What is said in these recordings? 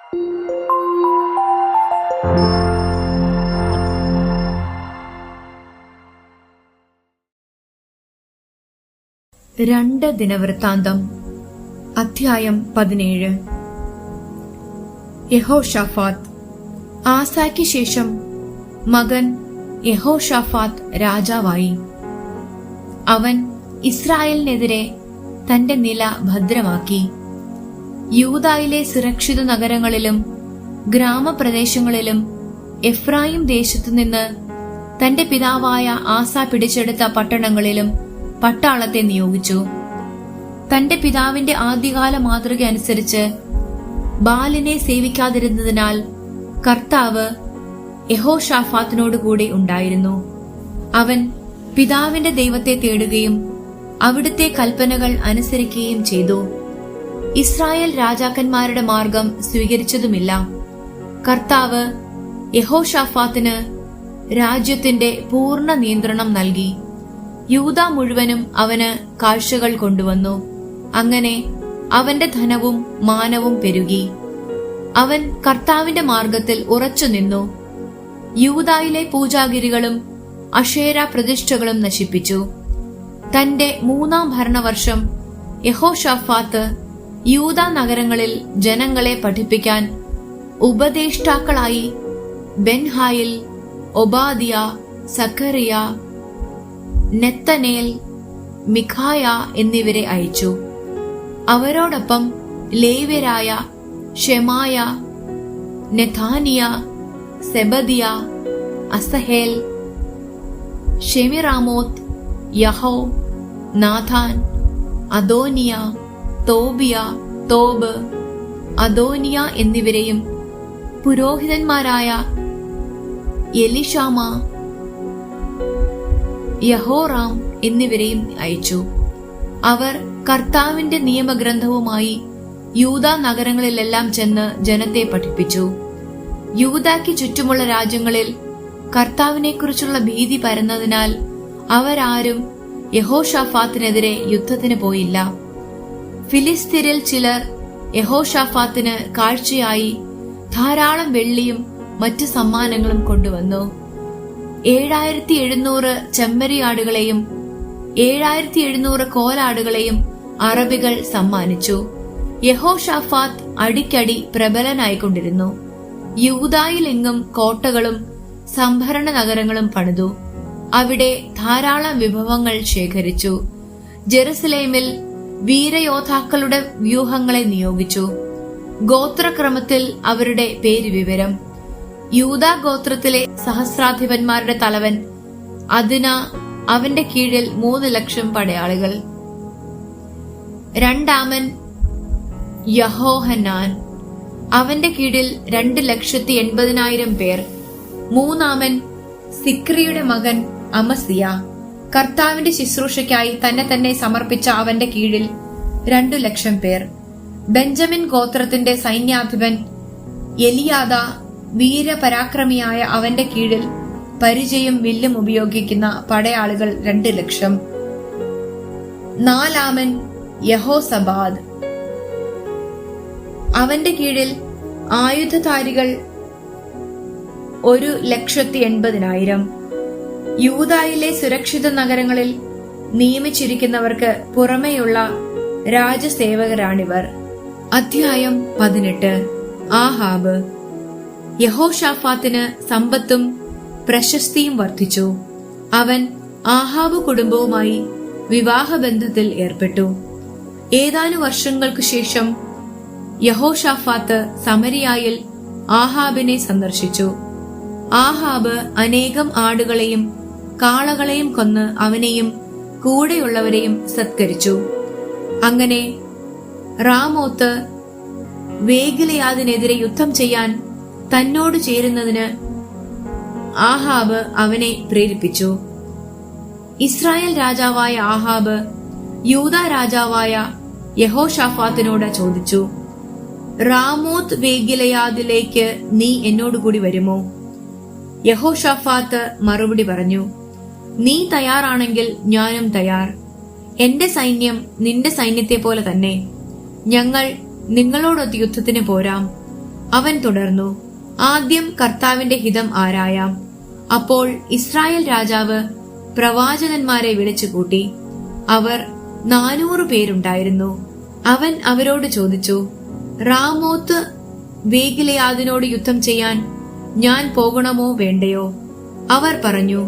രണ്ട് ദിനവൃത്താന്തം അധ്യായം 17. യഹോഷാഫാത്ത്. ആസായ്ക്ക് ശേഷം മകൻ യഹോഷാഫാത്ത് രാജാവായി. അവൻ ഇസ്രായേലിനെതിരെ തന്റെ നില ഭദ്രമാക്കി. യൂദായിലെ സുരക്ഷിത നഗരങ്ങളിലും ഗ്രാമപ്രദേശങ്ങളിലും എഫ്രായിം ദേശത്തുനിന്ന് തന്റെ പിതാവായ ആസ പിടിച്ചെടുത്ത പട്ടണങ്ങളിലും പട്ടാളത്തെ നിയോഗിച്ചു. തന്റെ പിതാവിന്റെ ആദ്യകാല മാതൃക അനുസരിച്ച് ബാലിനെ സേവിക്കാതിരുന്നതിനാൽ കർത്താവ് യഹോഷാഫാത്തിനോടുകൂടി ഉണ്ടായിരുന്നു. അവൻ പിതാവിന്റെ ദൈവത്തെ തേടുകയും അവിടുത്തെ കൽപ്പനകൾ അനുസരിക്കുകയും ചെയ്തു. ഇസ്രായേൽ രാജാക്കന്മാരുടെ മാർഗം സ്വീകരിച്ചതുമില്ല. കർത്താവ് യഹോഷാഫാത്തിന് രാജ്യത്തിന്റെ പൂർണ്ണ നിയന്ത്രണം നൽകി. യൂദാ മുഴുവനും അവന് കാഴ്ചകൾ കൊണ്ടുവന്നു. അങ്ങനെ അവന്റെ ധനവും മാനവും പെരുകി. അവൻ കർത്താവിന്റെ മാർഗത്തിൽ ഉറച്ചുനിന്നു. യൂദായിലെ പൂജാഗിരികളും അശേര പ്രതിഷ്ഠകളും നശിപ്പിച്ചു. തന്റെ 3-ാം ഭരണവർഷം യഹോഷാഫാത്ത് യൂദാ നഗരങ്ങളിൽ ജനങ്ങളെ പഠിപ്പിക്കാൻ ഉപദേഷ്ടാക്കളായി ബെൻഹായിൽ, ഒബാദിയ, സക്കറിയ, നെത്തനേൽ, മിഖായ എന്നിവരെ അയച്ചു. അവരോടൊപ്പം ലേവ്യരായ ഷെമായ, നെഥാനിയ, സെബദിയ, അസഹേൽ, ഷെമിറാമോത്ത്, യഹോ, നാഥാൻ, അദോനിയ, തോബിയ, തോബ്, അദോനിയ എന്നിവരെയും പുരോഹിതന്മാരായ എലിഷാമ, യഹോറാം എന്നിവരെയും അയച്ചു. അവർ കർത്താവിന്റെ നിയമഗ്രന്ഥവുമായി യൂദാ നഗരങ്ങളിലെല്ലാം ചെന്ന് ജനത്തെ പഠിപ്പിച്ചു. യൂദായ്ക്ക് ചുറ്റുമുള്ള രാജ്യങ്ങളിൽ കർത്താവിനെക്കുറിച്ചുള്ള ഭീതി പരന്നതിനാൽ അവരാരും യഹോഷാഫാത്തിനെതിരെ യുദ്ധത്തിന് പോയില്ല. ഫിലിസ്തീരിൽ ചിലർ യഹോഷാഫാത്തിന് കാഴ്ചയായി ധാരാളം വെള്ളിയും മറ്റു സമ്മാനങ്ങളും കൊണ്ടുവന്നു. 7700 ചെമ്മരിയാടുകളെയും 7700 കോലാടുകളെയും അറബികൾ സമ്മാനിച്ചു. യഹോഷാഫാത്ത് അടിക്കടി പ്രബലനായിക്കൊണ്ടിരുന്നു. യൂദായിലെങ്ങും കോട്ടകളും സംഭരണ നഗരങ്ങളും പണിതു. അവിടെ ധാരാളം വിഭവങ്ങൾ ശേഖരിച്ചു. ജെറുസലേമിൽ വീരയോദ്ധാക്കളുടെ വ്യൂഹങ്ങളെ നിയോഗിച്ചു. ഗോത്രക്രമത്തിൽ അവരുടെ പേര് വിവരം: യൂദാ ഗോത്രത്തിലെ സഹസ്രാധിപന്മാരുടെ തലവൻ അദ്ന, അവന്റെ കീഴിൽ 3,00,000 പടയാളികൾ. രണ്ടാമൻ യഹോഹന്നാൻ, അവന്റെ കീഴിൽ 2,80,000 പേർ. മൂന്നാമൻ സിക്രിയുടെ മകൻ അമസിയ, കർത്താവിന്റെ ശുശ്രൂഷയ്ക്കായി തന്നെ സമർപ്പിച്ച അവന്റെ കീഴിൽ 2,00,000 പേർ. ബെഞ്ചമിൻ ഗോത്രത്തിന്റെ സൈന്യാധിപൻ എലിയാദ, വീരപരാക്രമിയായ അവന്റെ കീഴിൽ പരിചയും വില്ലും ഉപയോഗിക്കുന്ന പടയാളികൾ 2,00,000. നാലാമൻ യഹോസബാദ്, അവന്റെ കീഴിൽ ആയുധധാരികൾ 1,80,000. യൂദായിലെ സുരക്ഷിത നഗരങ്ങളിൽ നിയമിച്ചിരിക്കുന്നവർക്ക് പുറമെയുള്ള രാജസേവകരാണിവർ. അധ്യായം 18. ആഹാബ്. യഹോഷാഫാത്തിന് സമ്പത്തും പ്രശസ്തിയും വർദ്ധിച്ചു. അവൻ ആഹാബ് കുടുംബവുമായി വിവാഹബന്ധത്തിൽ ഏർപ്പെട്ടു. ഏതാനും വർഷങ്ങൾക്കു ശേഷം യഹോഷാഫാത്ത് സമരിയായിൽ ആഹാബിനെ സന്ദർശിച്ചു. ആഹാബ് അനേകം ആടുകളെയും കാളകളെയും കൊന്ന് അവനെയും കൂടെയുള്ളവരെയും സത്കരിച്ചു. അങ്ങനെ റാമോത്ത് വേഗിലയാദിനെതിരെ യുദ്ധം ചെയ്യാൻ തന്നോട് ചേരുന്നതിന് ആഹാബ് അവനെ പ്രേരിപ്പിച്ചു. ഇസ്രായേൽ രാജാവായ ആഹാബ് യൂദാ രാജാവായ യഹോഷാഫാത്തിനോട് ചോദിച്ചു, റാമോത്ത് വേഗിലയാദിലേക്ക് നീ എന്നോടുകൂടി വരുമോ? യഹോഷാഫാത്ത് മറുപടി പറഞ്ഞു, നീ തയ്യാറാണെങ്കിൽ ഞാനും തയ്യാർ. എന്റെ സൈന്യം നിന്റെ സൈന്യത്തെ പോലെ തന്നെ. ഞങ്ങൾ നിങ്ങളോടൊത്ത് യുദ്ധത്തിന് പോരാം. അവൻ തുടർന്നു, ആദ്യം കർത്താവിന്റെ ഹിതം ആരായാം. അപ്പോൾ ഇസ്രായേൽ രാജാവ് പ്രവാചകന്മാരെ വിളിച്ചുകൂട്ടി. അവർ 400 പേരുണ്ടായിരുന്നു. അവൻ അവരോട് ചോദിച്ചു, റാമോത്ത് ഗിലെയാദിനോട് യുദ്ധം ചെയ്യാൻ ഞാൻ പോകണമോ വേണ്ടയോ? അവർ പറഞ്ഞു,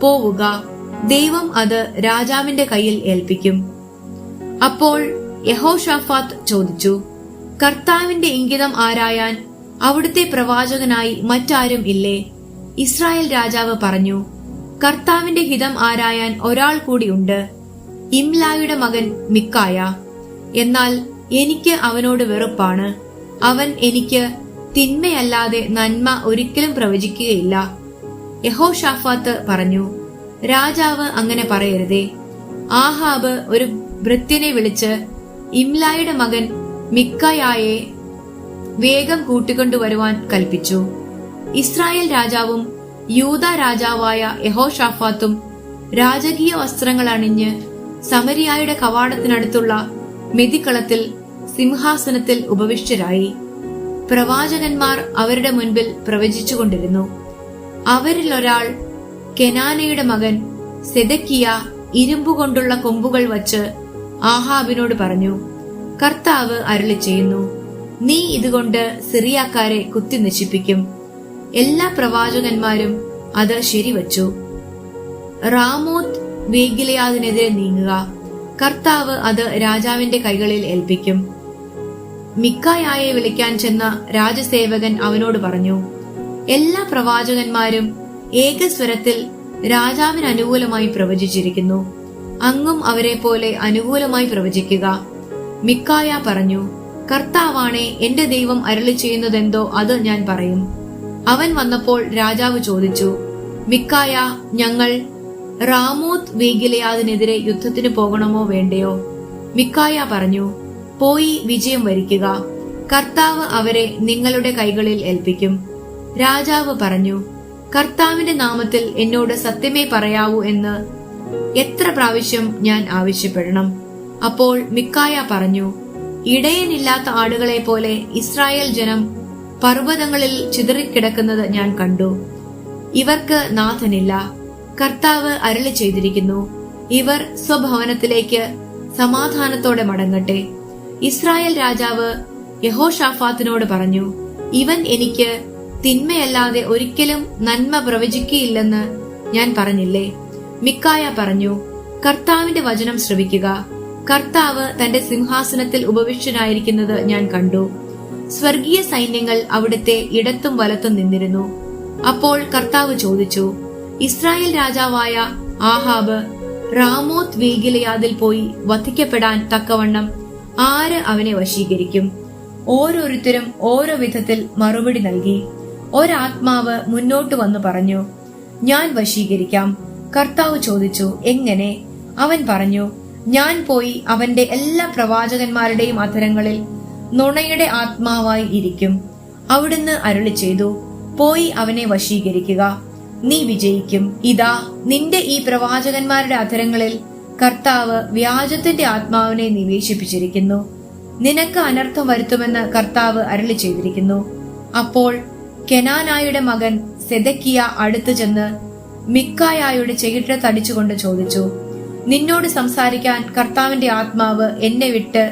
പോവുക, ദൈവം അത് രാജാവിന്റെ കയ്യിൽ ഏൽപ്പിക്കും. അപ്പോൾ യഹോശാഫാത്ത് ചോദിച്ചു, കർത്താവിന്റെ ഇംഗിതം ആരായാൻ അവിടുത്തെ പ്രവാചകനായി മറ്റാരും ഇല്ലേ? ഇസ്രായേൽ രാജാവ് പറഞ്ഞു, കർത്താവിന്റെ ഹിതം ആരായാൻ ഒരാൾ കൂടിയുണ്ട്, ഇംലായുടെ മകൻ മിക്കായ. എന്നാൽ എനിക്ക് അവനോട് വെറുപ്പാണ്. അവൻ എനിക്ക് തിന്മയല്ലാതെ നന്മ ഒരിക്കലും പ്രവചിക്കുകയില്ല. യഹോശാഫാത്ത് പറഞ്ഞു, രാജാവ് അങ്ങനെ പറയരുതേ. ആഹാബ് ഒരു ഭൃത്യനെ വിളിച്ച് ഇംലായുടെ മകൻ മിക്കായയെ വേഗം കൂട്ടിക്കൊണ്ടുവരുവാൻ കൽപ്പിച്ചു. ഇസ്രായേൽ രാജാവും യൂദാ രാജാവായ യഹോശാഫാത്തും രാജകീയ വസ്ത്രങ്ങൾ അണിഞ്ഞ് സമരിയായുടെ കവാടത്തിനടുത്തുള്ള മെതിക്കളത്തിൽ സിംഹാസനത്തിൽ ഉപവിഷ്ടരായി. പ്രവാചകന്മാർ അവരുടെ മുൻപിൽ പ്രവചിച്ചുകൊണ്ടിരുന്നു. അവരിലൊരാൾ കെനാനയുടെ മകൻ സെദക്കിയ ഇരുമ്പുകൊണ്ടുള്ള കൊമ്പുകൾ വച്ച് ആഹാബിനോട് പറഞ്ഞു, കർത്താവ് അരുളി ചെയ്യുന്നു, നീ ഇതുകൊണ്ട് സിറിയാക്കാരെ കുത്തി നശിപ്പിക്കും. എല്ലാ പ്രവാചകന്മാരും അത് ശരിവച്ചു. റാമോത്ത് ഗിലെയാദിനെതിരെ നീങ്ങുക, കർത്താവ് അത് രാജാവിന്റെ കൈകളിൽ ഏൽപ്പിക്കും. മിക്കായയെ വിളിക്കാൻ ചെന്ന രാജസേവകൻ അവനോട് പറഞ്ഞു, എല്ലാ പ്രവാചകന്മാരും ഏകസ്വരത്തിൽ രാജാവിന് അനുകൂലമായി പ്രവചിച്ചിരിക്കുന്നു. അങ്ങും അവരെ പോലെ അനുകൂലമായി പ്രവചിക്കുക. മിക്കായ പറഞ്ഞു, കർത്താവാണേ എന്റെ ദൈവം അരുളി ചെയ്യുന്നതെന്തോ അത് ഞാൻ പറയും. അവൻ വന്നപ്പോൾ രാജാവ് ചോദിച്ചു, മിക്കായ, ഞങ്ങൾ റാമോത്ത് ഗിലെയാദിനെതിരെ യുദ്ധത്തിന് പോകണമോ വേണ്ടയോ? മിക്കായ പറഞ്ഞു, പോയി വിജയം വരിക്കുക, കർത്താവ് അവരെ നിങ്ങളുടെ കൈകളിൽ ഏൽപ്പിക്കും. രാജാവ് പറഞ്ഞു, കർത്താവിന്റെ നാമത്തിൽ എന്നോട് സത്യമേ പറയാവൂ എന്ന് എത്ര പ്രാവശ്യം ഞാൻ ആവശ്യപ്പെടണം? അപ്പോൾ മിക്കായ പറഞ്ഞു, ഇടയനില്ലാത്ത ആടുകളെ പോലെ ഇസ്രായേൽ ജനം പർവ്വതങ്ങളിൽ ചിതറിക്കിടക്കുന്നത് ഞാൻ കണ്ടു. ഇവർക്ക് നാഥനില്ല. കർത്താവ് അരുളി ചെയ്തിരിക്കുന്നു, ഇവർ സ്വഭവനത്തിലേക്ക് സമാധാനത്തോടെ മടങ്ങട്ടെ. ഇസ്രായേൽ രാജാവ് യഹോശാഫാത്തിനോട് പറഞ്ഞു, ഇവൻ എനിക്ക് തിന്മയല്ലാതെ ഒരിക്കലും നന്മ പ്രവചിക്കുകയില്ലെന്ന് ഞാൻ പറഞ്ഞില്ലേ? മിക്കായ പറഞ്ഞു, കർത്താവിന്റെ വചനം ശ്രവിക്കുക. കർത്താവ് തന്റെ സിംഹാസനത്തിൽ ഉപവിഷ്ടനായിരിക്കുന്നത് ഞാൻ കണ്ടു. സ്വർഗീയ സൈന്യങ്ങൾ അവിടുത്തെ ഇടത്തും വലത്തും നിന്നിരുന്നു. അപ്പോൾ കർത്താവ് ചോദിച്ചു, ഇസ്രായേൽ രാജാവായ ആഹാബ് റാമോത്ത് ഗിലെയാദിൽ പോയി വധിക്കപ്പെടാൻ തക്കവണ്ണം ആര് അവനെ വശീകരിക്കും? ഓരോരുത്തരും ഓരോ വിധത്തിൽ മറുപടി നൽകി. ഒരാത്മാവ് മുന്നോട്ട് വന്നു പറഞ്ഞു, ഞാൻ വശീകരിക്കാം. കർത്താവ് ചോദിച്ചു, എങ്ങനെ? അവൻ പറഞ്ഞു, ഞാൻ പോയി അവന്റെ എല്ലാ പ്രവാചകന്മാരുടെയും അധരങ്ങളിൽ നുണയുടെ ആത്മാവായി ഇരിക്കും. അവിടുന്ന് അരുളി ചെയ്തു, പോയി അവനെ വശീകരിക്കുക, നീ വിജയിക്കും. ഇതാ, നിന്റെ ഈ പ്രവാചകന്മാരുടെ അധരങ്ങളിൽ കർത്താവ് വ്യാജത്തിന്റെ ആത്മാവിനെ നിവേശിപ്പിച്ചിരിക്കുന്നു. നിനക്ക് അനർത്ഥം വരുത്തുമെന്ന് കർത്താവ് അരുളി ചെയ്തിരിക്കുന്നു. അപ്പോൾ കെനാനായുടെ മകൻ സെദക്കിയ അടുത്തു ചെന്ന് മിക്കായയുടെ ചെകിട്ട തടിച്ചുകൊണ്ട് ചോദിച്ചു, നിന്നോട് സംസാരിക്കാൻ കർത്താവിന്റെ ആത്മാവ് എന്നെ വിട്ട്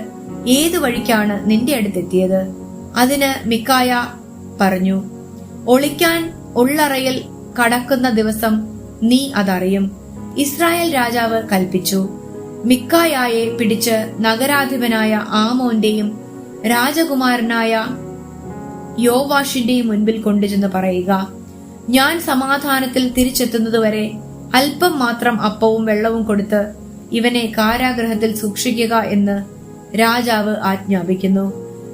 ഏതു വഴിക്കാണ് നിന്റെ അടുത്തെത്തിയത്? അതിന് മിക്കായ പറഞ്ഞു, ഒളിക്കാൻ ഉള്ളറയിൽ കടക്കുന്ന ദിവസം നീ അതറിയും. ഇസ്രായേൽ രാജാവ് കൽപ്പിച്ചു, മിക്കായയെ പിടിച്ച് നഗരാധിപനായ ആമോന്റെയും രാജകുമാരനായ യോവാഷിന്റെയും മുൻപിൽ കൊണ്ടുചെന്ന് പറയുക, ഞാൻ സമാധാനത്തിൽ തിരിച്ചെത്തുന്നതുവരെ അല്പം മാത്രം അപ്പവും വെള്ളവും കൊടുത്ത് ഇവനെ കാരാഗ്രഹത്തിൽ സൂക്ഷിക്കുക എന്ന് രാജാവ് ആജ്ഞാപിക്കുന്നു.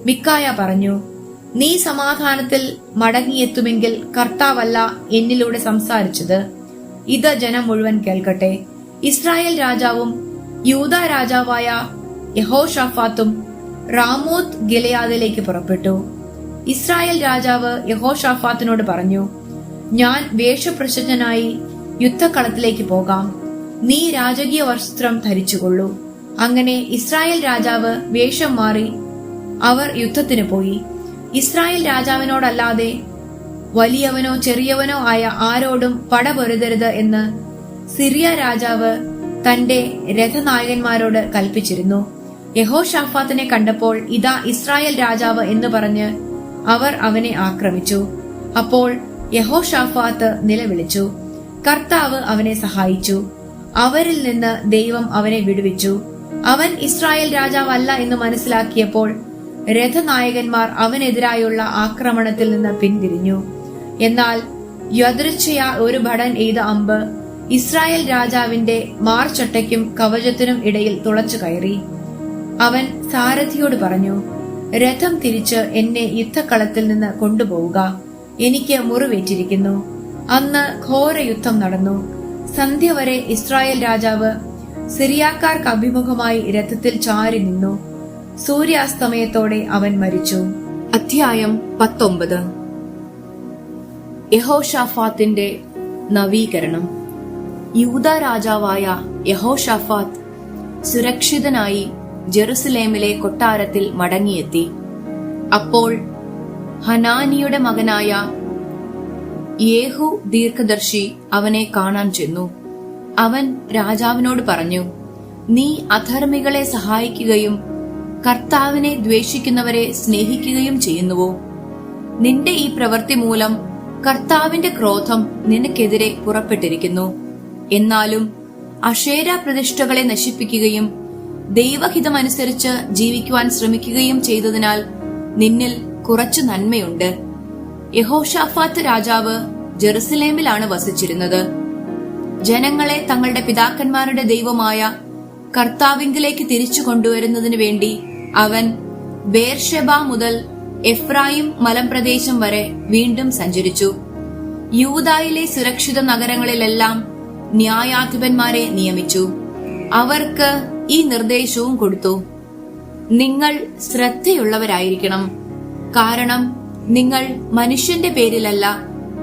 മിക്കായ പറഞ്ഞു, നീ സമാധാനത്തിൽ മടങ്ങിയെത്തുമെങ്കിൽ കർത്താവല്ല എന്നിലൂടെ സംസാരിച്ചത്. ഇത് ജനം മുഴുവൻ കേൾക്കട്ടെ. ഇസ്രായേൽ രാജാവും യൂദാ രാജാവായ യഹോശാഫാത്തും റാമോത്ത് ഗിലെയാദിലേക്ക് പുറപ്പെട്ടു. ഇസ്രായേൽ രാജാവ് യഹോശാഫാത്തിനോട് പറഞ്ഞു, ഞാൻ വേഷപ്രശ്നനായി യുദ്ധക്കളത്തിലേക്ക് പോകാം. നീ രാജകീയ വസ്ത്രം ധരിച്ചുകൊള്ളൂ. അങ്ങനെ ഇസ്രായേൽ രാജാവ് വേഷം മാറി അവർ യുദ്ധത്തിന് പോയി. ഇസ്രായേൽ രാജാവിനോടല്ലാതെ വലിയവനോ ചെറിയവനോ ആയ ആരോടും പടപൊരുതരുത് എന്ന് സിറിയ രാജാവ് തന്റെ രഥനായകന്മാരോട് കൽപ്പിച്ചിരുന്നു. യഹോശാഫാത്തിനെ കണ്ടപ്പോൾ ഇതാ ഇസ്രായേൽ രാജാവ് എന്ന് പറഞ്ഞ് അവർ അവനെ ആക്രമിച്ചു. അപ്പോൾ യഹോശാഫാത്ത് നിലവിളിച്ചു. കർത്താവ് അവനെ സഹായിച്ചു. അവരിൽ നിന്ന് ദൈവം അവനെ വിടുവിച്ചു. അവൻ ഇസ്രായേൽ രാജാവല്ല എന്ന് മനസ്സിലാക്കിയപ്പോൾ രഥനായകന്മാർ അവനെതിരായുള്ള ആക്രമണത്തിൽ നിന്ന് പിന്തിരിഞ്ഞു. എന്നാൽ യദൃച്ഛയാ ഒരു ഭടൻ എയ്ത അമ്പ് ഇസ്രായേൽ രാജാവിന്റെ മാർച്ചട്ടയ്ക്കും കവചത്തിനും ഇടയിൽ തുളച്ചു കയറി. അവൻ സാരഥിയോട് പറഞ്ഞു, രഥം തിരിച്ച് എന്നെ യുദ്ധക്കളത്തിൽ നിന്ന് കൊണ്ടുപോവുക, എനിക്ക് മുറിവേറ്റിരിക്കുന്നു. അന്ന് ഘോര യുദ്ധം നടന്നു. സന്ധ്യ വരെ ഇസ്രായേൽ രാജാവ് സിറിയാക്കാർക്ക് അഭിമുഖമായി രഥത്തിൽ ചാരി നിന്നു. സൂര്യാസ്തമയത്തോടെ അവൻ മരിച്ചു. അധ്യായം 19. യഹോശാഫാത്തിന്റെ നവീകരണം. യൂദാ രാജാവായ യഹോശാഫാത്ത് സുരക്ഷിതനായി ജെറുസലേമിലെ കൊട്ടാരത്തിൽ മടങ്ങിയെത്തി. അപ്പോൾ ഹനാനിയുടെ മകനായ യേഹു ദീർഘദർശി അവനെ കാണാൻ ചെന്നു. അവൻ രാജാവിനോട് പറഞ്ഞു, നീ അധർമ്മികളെ സഹായിക്കുകയും കർത്താവിനെ ദ്വേഷിക്കുന്നവരെ സ്നേഹിക്കുകയും ചെയ്യുന്നുവോ? നിന്റെ ഈ പ്രവൃത്തി മൂലം കർത്താവിന്റെ ക്രോധം നിനക്കെതിരെ പുറപ്പെട്ടിരിക്കുന്നു. എന്നാലും അശേര പ്രതിഷ്ഠകളെ നശിപ്പിക്കുകയും ദൈവഹിതമനുസരിച്ച് ജീവിക്കുവാൻ ശ്രമിക്കുകയും ചെയ്തതിനാൽ നിന്നിൽ കുറച്ചു നന്മയുണ്ട്. യഹോശാഫാത്ത് രാജാവ് ജെറുസലേമിലാണ് വസിച്ചിരുന്നത്. ജനങ്ങളെ തങ്ങളുടെ പിതാക്കന്മാരുടെ ദൈവമായ കർത്താവിങ്കിലേക്ക് തിരിച്ചു കൊണ്ടുവരുന്നതിനു വേണ്ടി അവൻ ബേർഷെബ മുതൽ എഫ്രായിം മലമ്പ്രദേശം വരെ വീണ്ടും സഞ്ചരിച്ചു. യൂദായിലെ സുരക്ഷിത നഗരങ്ങളിലെല്ലാം ന്യായാധിപന്മാരെ നിയമിച്ചു. അവർക്ക് ഈ നിർദ്ദേശവും കൊടുത്തു: നിങ്ങൾ ശ്രദ്ധയുള്ളവരായിരിക്കണം. കാരണം നിങ്ങൾ മനുഷ്യന്റെ പേരിലല്ല,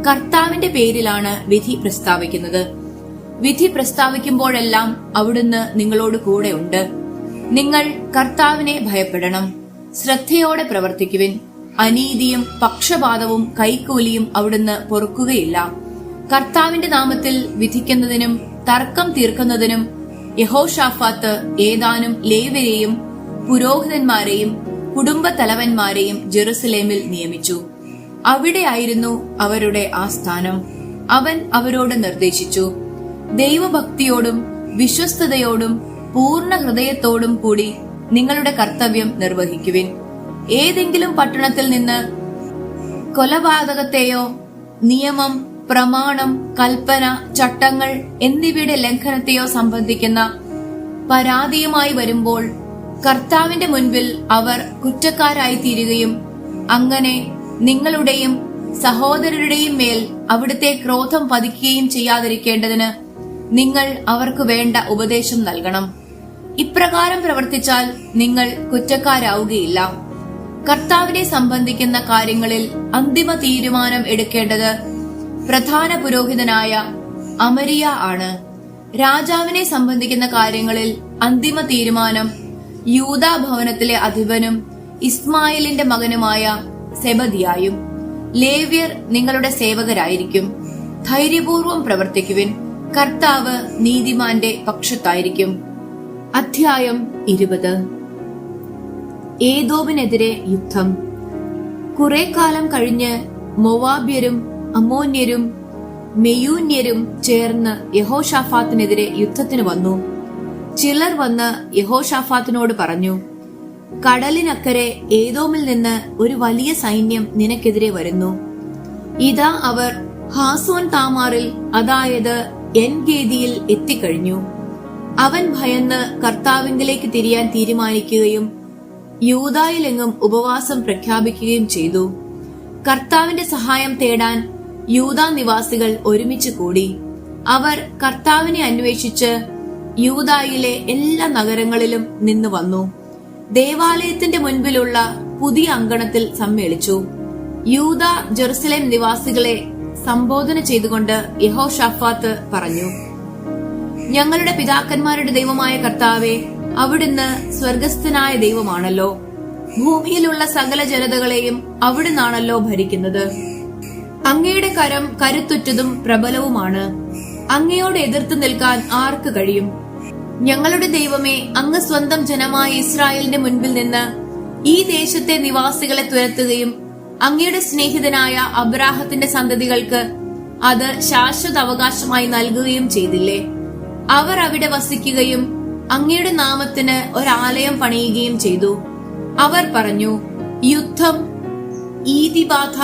കർത്താവിന്റെ പേരിലാണ് വിധി പ്രസ്താവിക്കുന്നത്. വിധി പ്രസ്താവിക്കുമ്പോഴെല്ലാം അവിടുന്ന് നിങ്ങളോട് കൂടെ ഉണ്ട്. നിങ്ങൾ കർത്താവിനെ ഭയപ്പെടണം. ശ്രദ്ധയോടെ പ്രവർത്തിക്കുവിൻ. അനീതിയും പക്ഷപാതവും കൈക്കൂലിയും അവിടുന്ന് പൊറുക്കുകയില്ല. കർത്താവിന്റെ നാമത്തിൽ വിധിക്കുന്നതിനും തർക്കം തീർക്കുന്നതിനും യഹോശാഫാത്ത് ഏതാനും ലേവ്യരെയും പുരോഹിതന്മാരെയും കുടുംബത്തലവന്മാരെയും ജെറുസലേമിൽ നിയമിച്ചു. അവിടെയായിരുന്നു അവരുടെ ആസ്ഥാനം. അവൻ അവരോട് നിർദ്ദേശിച്ചു: ദൈവഭക്തിയോടും വിശ്വസ്തയോടും പൂർണ്ണ ഹൃദയത്തോടും കൂടി നിങ്ങളുടെ കർത്തവ്യം നിർവഹിക്കുവിൻ. ഏതെങ്കിലും പട്ടണത്തിൽ നിന്ന് കൊലപാതകത്തെയോ നിയമം, പ്രമാണം, കൽപ്പന, ചട്ടങ്ങൾ എന്നിവയുടെ ലംഘനത്തെയോ സംബന്ധിക്കുന്ന പരാതിയുമായി വരുമ്പോൾ കർത്താവിന്റെ മുൻപിൽ അവർ കുറ്റക്കാരായി തീരുകയും അങ്ങനെ നിങ്ങളുടെയും സഹോദരരുടെയും മേൽ അവിടുത്തെ ക്രോധം പതിക്കുകയും ചെയ്യാതിരിക്കേണ്ടതിന് നിങ്ങൾ അവർക്ക് വേണ്ട ഉപദേശം നൽകണം. ഇപ്രകാരം പ്രവർത്തിച്ചാൽ നിങ്ങൾ കുറ്റക്കാരാവുകയില്ല. കർത്താവിനെ സംബന്ധിക്കുന്ന കാര്യങ്ങളിൽ അന്തിമ തീരുമാനം എടുക്കേണ്ടത് പ്രധാന പുരോഹിതനായ അമരിയ ആണ്. രാജാവിനെ സംബന്ധിക്കുന്ന കാര്യങ്ങളിൽ അന്തിമ തീരുമാനം യൂദാ ഭവനത്തിലെ അധിപനും ഇസ്മായിലിന്റെ മകനുമായ സെബദിയായും. ലേവ്യർ നിങ്ങളുടെ സേവകരായിരിക്കും. ധൈര്യപൂർവം പ്രവർത്തിക്കുവിൻ. കർത്താവ് നീതിമാന്റെ പക്ഷത്തായിരിക്കും. അധ്യായം 20. ഏദോമിനെതിരെ യുദ്ധം. കുറെ കാലം കഴിഞ്ഞ് മോവാബ്യരും അമ്മോന്യരും മെയൂന്യരും ചേർന്ന് യഹോശാഫാത്തിനെതിരെ യുദ്ധത്തിന് വന്നു. ചിലർ വന്ന് യഹോശാഫാത്തിനോട് പറഞ്ഞു: കടലിനക്കരെ ഏദോമിൽ നിന്ന് ഒരു വലിയ സൈന്യം നിനക്കെതിരെ വരുന്നു. ഇതാ അവർ ഹാസോൻ താമാറിൽ, അതായത് എൻഗേദിയിൽ എത്തിക്കഴിഞ്ഞു. അവൻ ഭയന്ന് കർത്താവിങ്കിലേക്ക് തിരിയാൻ തീരുമാനിക്കുകയും യൂദായിലെങ്ങും ഉപവാസം പ്രഖ്യാപിക്കുകയും ചെയ്തു. കർത്താവിന്റെ സഹായം തേടാൻ യൂദാ നിവാസികൾ ഒരുമിച്ച് കൂടി. അവർ കർത്താവിനെ അന്വേഷിച്ച് യൂദായിലെ എല്ലാ നഗരങ്ങളിലും നിന്ന് വന്നു. ദേവാലയത്തിന്റെ മുൻപിലുള്ള പുതിയ അങ്കണത്തിൽ സമ്മേളിച്ചു. യൂദാ ജെറുസലേം നിവാസികളെ സംബോധന ചെയ്തുകൊണ്ട് യഹോശാഫാത്ത് പറഞ്ഞു: ഞങ്ങളുടെ പിതാക്കന്മാരുടെ ദൈവമായ കർത്താവേ, അവിടുന്ന് സ്വർഗസ്ഥനായ ദൈവമാണല്ലോ. ഭൂമിയിലുള്ള സകല ജനതകളെയും അവിടുന്നാണല്ലോ ഭരിക്കുന്നത്. അങ്ങയുടെ കരം കരുത്തുറ്റതും പ്രബലവുമാണ്. അങ്ങയോട് എതിർത്ത് നിൽക്കാൻ ആർക്ക് കഴിയും? ഞങ്ങളുടെ ദൈവമേ, അങ്ങ് സ്വന്തം ജനമായ ഇസ്രായേലിന്റെ മുൻപിൽ നിന്ന് ഈ ദേശത്തെ നിവാസികളെ തുരത്തുകയും അങ്ങയുടെ സ്നേഹിതനായ അബ്രാഹത്തിന്റെ സന്തതികൾക്ക് അത് ശാശ്വത അവകാശമായി നൽകുകയും ചെയ്തില്ലേ? അവർ അവിടെ വസിക്കുകയും അങ്ങയുടെ നാമത്തിന് ഒരാലയം പണിയുകയും ചെയ്തു. അവർ പറഞ്ഞു, യുദ്ധം, ഈതിബാധ,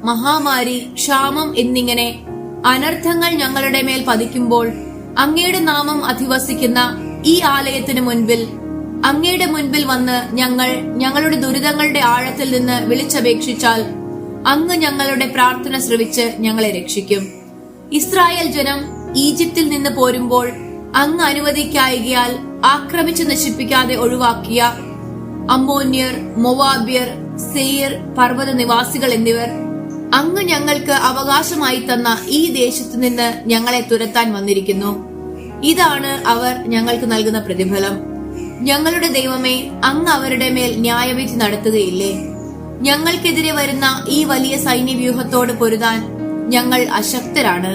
മഹാമാരി, ക്ഷാമം എന്നിങ്ങനെ അനർത്ഥങ്ങൾ ഞങ്ങളുടെ മേൽ പതിക്കുമ്പോൾ അങ്ങയുടെ നാമം അധിവസിക്കുന്ന ഈ ആലയത്തിന് മുൻപിൽ അങ്ങയുടെ മുൻപിൽ വന്ന് ഞങ്ങൾ ഞങ്ങളുടെ ദുരിതങ്ങളുടെ ആഴത്തിൽ നിന്ന് വിളിച്ചപേക്ഷിച്ചാൽ അങ്ങ് ഞങ്ങളുടെ പ്രാർത്ഥന ശ്രവിച്ച് ഞങ്ങളെ രക്ഷിക്കും. ഇസ്രായേൽ ജനം ഈജിപ്തിൽ നിന്ന് പോരുമ്പോൾ അങ്ങ് അനുവദിക്കായികയാൽ ആക്രമിച്ചു നശിപ്പിക്കാതെ ഒഴിവാക്കിയ അമ്മോന്യർ, മൊവാബ്യർ, സെയിർ പർവ്വത നിവാസികൾ എന്നിവർ അങ്ങ് ഞങ്ങൾക്ക് അവകാശമായി തന്ന ഈ ദേശത്തു നിന്ന് ഞങ്ങളെ തുരത്താൻ വന്നിരിക്കുന്നു. ഇതാണ് അവർ ഞങ്ങൾക്ക് നൽകുന്ന പ്രതിഫലം. ഞങ്ങളുടെ ദൈവമേ, അങ്ങ് അവരുടെ മേൽ ന്യായവിധി നടത്തുകയില്ലേ? ഞങ്ങൾക്കെതിരെ വരുന്ന ഈ വലിയ സൈന്യവ്യൂഹത്തോട് പൊരുതാൻ ഞങ്ങൾ അശക്തരാണ്.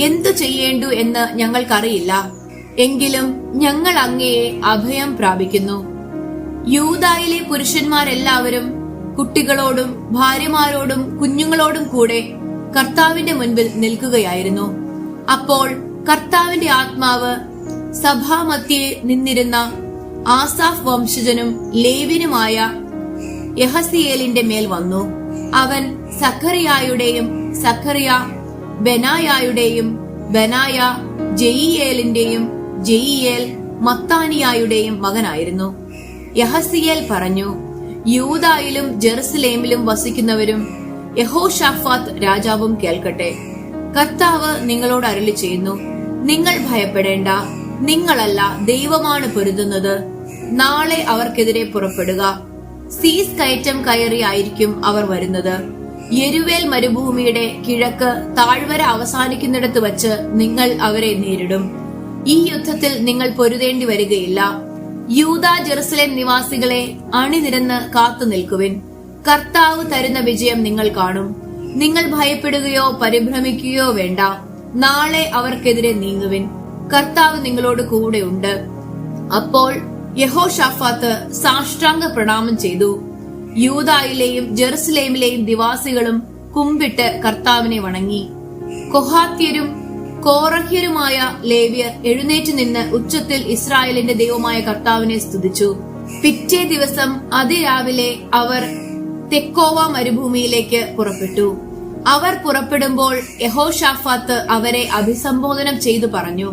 എന്തു ചെയ്യേണ്ടു എന്ന് ഞങ്ങൾക്കറിയില്ല. എങ്കിലും ഞങ്ങൾ അങ്ങയെ അഭയം പ്രാപിക്കുന്നു. യൂദായിലെ പുരുഷന്മാരെല്ലാവരും കുട്ടികളോടും ഭാര്യമാരോടും കുഞ്ഞുങ്ങളോടും കൂടെ കർത്താവിന്റെ മുൻപിൽ നിൽക്കുകയായിരുന്നു. അപ്പോൾ കർത്താവിന്റെ ആത്മാവ് സഭാമധ്യേ നിന്നിരുന്ന ആസാഫ് വംശജനും ലേവ്യനുമായ യഹസിയേലിന്റെ മേൽ വന്നു. അവൻ സഖറിയായുടെയും സഖറിയ ബെനായായുടെയും ബെനായ ജെയിയേലിന്റെയും ജെയിയേൽ മത്താനിയായുടെയും മകനായിരുന്നു. യഹസിയേൽ പറഞ്ഞു, യൂദായിലും ജെറുസലേമിലും വസിക്കുന്നവരും യഹോഷാഫാത്ത് രാജാവും കേൾക്കട്ടെ. കർത്താവ് നിങ്ങളോട് അരുളി ചെയ്യുന്നു, നിങ്ങൾ ഭയപ്പെടേണ്ട. നിങ്ങളല്ല, ദൈവമാണ് പൊരുതുന്നത്. നാളെ അവർക്കെതിരെ പുറപ്പെടുക. സീസ് കയറ്റം കയറിയായിരിക്കും അവർ വരുന്നത്. യെരുവേൽ മരുഭൂമിയുടെ കിഴക്ക് താഴ്വര അവസാനിക്കുന്നിടത്ത് വച്ച് നിങ്ങൾ അവരെ നേരിടും. ഈ യുദ്ധത്തിൽ നിങ്ങൾ പൊരുതേണ്ടി വരികയില്ല. യൂദാ ജെറുസലേം നിവാസികളെ അണിനിരന്ന് കാത്തു നിൽക്കുവിൻ. കർത്താവ് തരുന്ന വിജയം നിങ്ങൾ കാണും. നിങ്ങൾ ഭയപ്പെടുകയോ പരിഭ്രമിക്കുകയോ വേണ്ട. നാളെ അവർക്കെതിരെ നീങ്ങുവിൻ. കർത്താവ് നിങ്ങളോട് കൂടെയുണ്ട്. അപ്പോൾ യഹോഷാഫാത്ത് സാഷ്ടാംഗ പ്രണാമം ചെയ്തു. യൂദായിലെയും ജെറുസലേമിലെയും നിവാസികളും കുമ്പിട്ട് കർത്താവിനെ വണങ്ങി. കൊഹാത്യരും കോറഹ്യരുമായ ലേവ്യർ എഴുന്നേറ്റ് നിന്ന് ഉച്ചത്തിൽ ഇസ്രായേലിന്റെ ദൈവമായ കർത്താവിനെ സ്തുതിച്ചു. പിറ്റേ ദിവസം അതിരാവിലെ അവർ തെക്കോവ മരുഭൂമിയിലേക്ക് പുറപ്പെട്ടു. അവർ പുറപ്പെടുമ്പോൾ യഹോഷാഫാത്ത് അവരെ അഭിസംബോധന ചെയ്തു പറഞ്ഞു,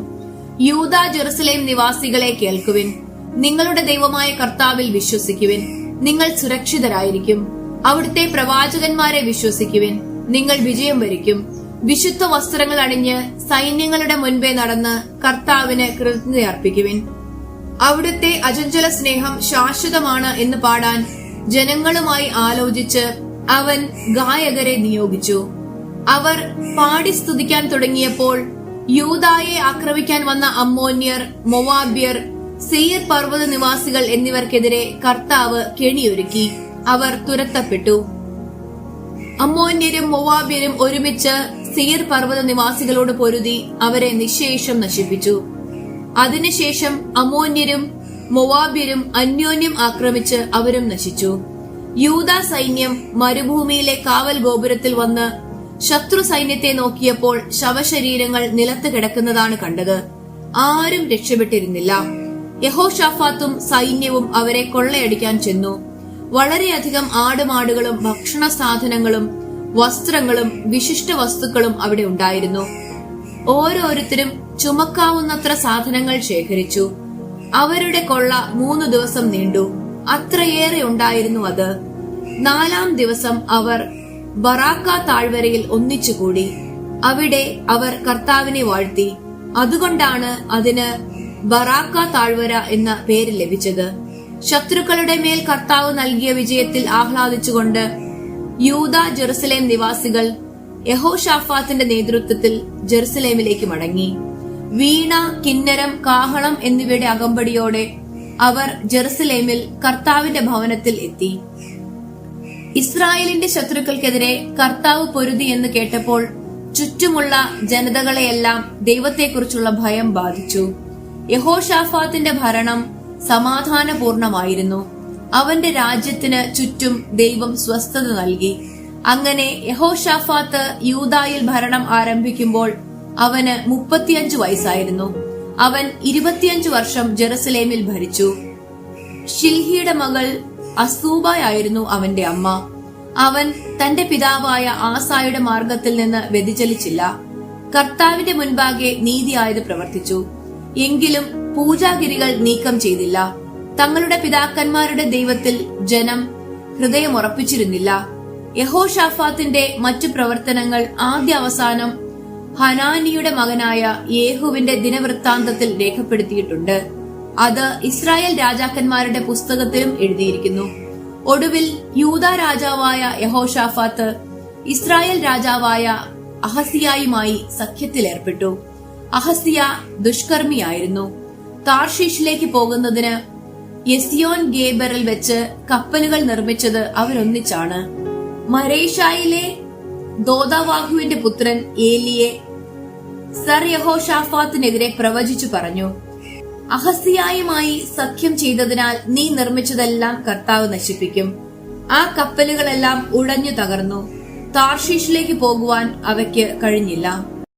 യൂദാ ജെറുസലേം നിവാസികളെ കേൾക്കുവിൻ. നിങ്ങളുടെ ദൈവമായ കർത്താവിൽ വിശ്വസിക്കുവിൻ. നിങ്ങൾ സുരക്ഷിതരായിരിക്കും. അവിടുത്തെ പ്രവാചകന്മാരെ വിശ്വസിക്കുവിൻ. നിങ്ങൾ വിജയം വരിക്കും. വിശുദ്ധ വസ്ത്രങ്ങൾ അണിഞ്ഞ് സൈന്യങ്ങളുടെ മുൻപേ നടന്ന് കർത്താവിന് കൃതജ്ഞതയർപ്പിക്കുവിൻ. അവിടുത്തെ അചഞ്ചല സ്നേഹം ശാശ്വതമാണ് എന്ന് പാടാൻ ജനങ്ങളുമായി ആലോചിച്ച് അവൻ ഗായകരെ നിയോഗിച്ചു. അവർ പാടി സ്തുതിക്കാൻ തുടങ്ങിയപ്പോൾ യൂദായെ ആക്രമിക്കാൻ വന്ന അമ്മോന്യർ, മൊവാബ്യർ, സെയിർ പർവ്വത നിവാസികൾ എന്നിവർക്കെതിരെ കർത്താവ് കെണിയൊരുക്കി. അവർ തുരത്തപ്പെട്ടു. അമ്മോന്യരും മൊവാബ്യരും ഒരുമിച്ച് സെയിർ പർവ്വത നിവാസികളോട് പൊരുതി അവരെ നിശ്ശേഷം നശിപ്പിച്ചു. അതിനുശേഷം അമ്മോന്യരും മൊവാബ്യരും അന്യോന്യം ആക്രമിച്ച് അവരും നശിച്ചു. യൂദാ സൈന്യം മരുഭൂമിയിലെ കാവൽ ഗോപുരത്തിൽ വന്ന് ശത്രു സൈന്യത്തെ നോക്കിയപ്പോൾ ശവശരീരങ്ങൾ നിലത്ത് കിടക്കുന്നതാണ് കണ്ടത്. ആരും രക്ഷപ്പെട്ടിരുന്നില്ല. യഹോഷാഫാത്തും സൈന്യവും അവരെ കൊള്ളയടിക്കാൻ ചെന്നു. വളരെയധികം ആടുമാടുകളും ഭക്ഷണ സാധനങ്ങളും വസ്ത്രങ്ങളും വിശിഷ്ട വസ്തുക്കളും അവിടെ ഉണ്ടായിരുന്നു. ഓരോരുത്തരും ചുമക്കാവുന്നത്ര സാധനങ്ങൾ ശേഖരിച്ചു. അവരുടെ കൊള്ള 3 ദിവസം നീണ്ടു. അത്രയേറെ ഉണ്ടായിരുന്നു അത്. 4-ാം ദിവസം അവർ ബറാക്ക താഴ്വരയിൽ ഒന്നിച്ചുകൂടി. അവിടെ അവർ കർത്താവിനെ വാഴ്ത്തി. അതുകൊണ്ടാണ് അതിന് ബറാക്ക താഴ്വര എന്ന പേര് ലഭിച്ചത്. ശത്രുക്കളുടെ മേൽ കർത്താവ് നൽകിയ വിജയത്തിൽ ആഹ്ലാദിച്ചുകൊണ്ട് യൂദാ ജെറുസലേം നിവാസികൾ യഹോഷാഫാത്തിന്റെ നേതൃത്വത്തിൽ ജെറുസലേമിലേക്ക് മടങ്ങി. വീണ, കിന്നരം, കാഹളം എന്നിവയുടെ അകമ്പടിയോടെ അവർ ജെറുസലേമിൽ കർത്താവിന്റെ ഭവനത്തിൽ എത്തി. ഇസ്രായേലിന്റെ ശത്രുക്കൾക്കെതിരെ കർത്താവ് പൊരുതി എന്ന് കേട്ടപ്പോൾ ചുറ്റുമുള്ള ജനതകളെയെല്ലാം ദൈവത്തെക്കുറിച്ചുള്ള ഭയം ബാധിച്ചു. യഹോശാഫാത്തിന്റെ ഭരണം സമാധാനപൂർണമായിരുന്നു. അവന്റെ രാജ്യത്തിന് ചുറ്റും ദൈവം സ്വസ്ഥത നൽകി. അങ്ങനെ യഹോശാഫാത്ത് യൂദായിൽ ഭരണം ആരംഭിക്കുമ്പോൾ അവന് 35 വയസ്സായിരുന്നു. അവൻ 25 വർഷം ജെറുസലേമിൽ ഭരിച്ചു. ഷിൽഹിയുടെ മകൾ അസൂബായായിരുന്നു അവന്റെ അമ്മ. അവൻ തന്റെ പിതാവായ ആസായുടെ മാർഗത്തിൽ നിന്ന് വ്യതിചലിച്ചില്ല. കർത്താവിന്റെ മുൻപാകെ നീതിയായത് പ്രവർത്തിച്ചു. എങ്കിലും പൂജാഗിരികൾ നീക്കം ചെയ്തില്ല. തങ്ങളുടെ പിതാക്കന്മാരുടെ ദൈവത്തിൽ ജനം ഹൃദയമുറപ്പിച്ചിരുന്നില്ല. യഹോശാഫാത്തിന്റെ മറ്റു പ്രവർത്തനങ്ങൾ ആദ്യ അവസാനം ഹനാനിയുടെ മകനായ യേഹുവിന്റെ ദിനവൃത്താന്തത്തിൽ രേഖപ്പെടുത്തിയിട്ടുണ്ട്. അത് ഇസ്രായേൽ രാജാക്കന്മാരുടെ പുസ്തകത്തിലും എഴുതിയിരിക്കുന്നു. ഒടുവിൽ യൂദാ രാജാവായ യഹോശാഫാത്ത് ഇസ്രായേൽ രാജാവായ അഹസിയായുമായി സഖ്യത്തിലേർപ്പെട്ടു. അഹസിയ ദുഷ്കർമ്മിയായിരുന്നു. താർഷീഷിലേക്ക് പോകുന്നതിന് യെസിയോൻ ഗേബറിൽ വെച്ച് കപ്പലുകൾ നിർമ്മിച്ചത് അവരൊന്നിച്ചാണ്. മരേഷായിലെ ദോദാവാഹുവിന്റെ പുത്രൻ ഏലിയെ സർ യഹോശാഫാത്തിനെതിരെ പ്രവചിച്ചു പറഞ്ഞു, അഹസിയായുമായി സഖ്യം ചെയ്തതിനാൽ നീ നിർമ്മിച്ചതെല്ലാം കർത്താവ് നശിപ്പിക്കും. ആ കപ്പലുകളെല്ലാം ഉടഞ്ഞു തകർന്നു. താർഷീഷിലേക്ക് പോകുവാൻ അവയ്ക്ക് കഴിഞ്ഞില്ല.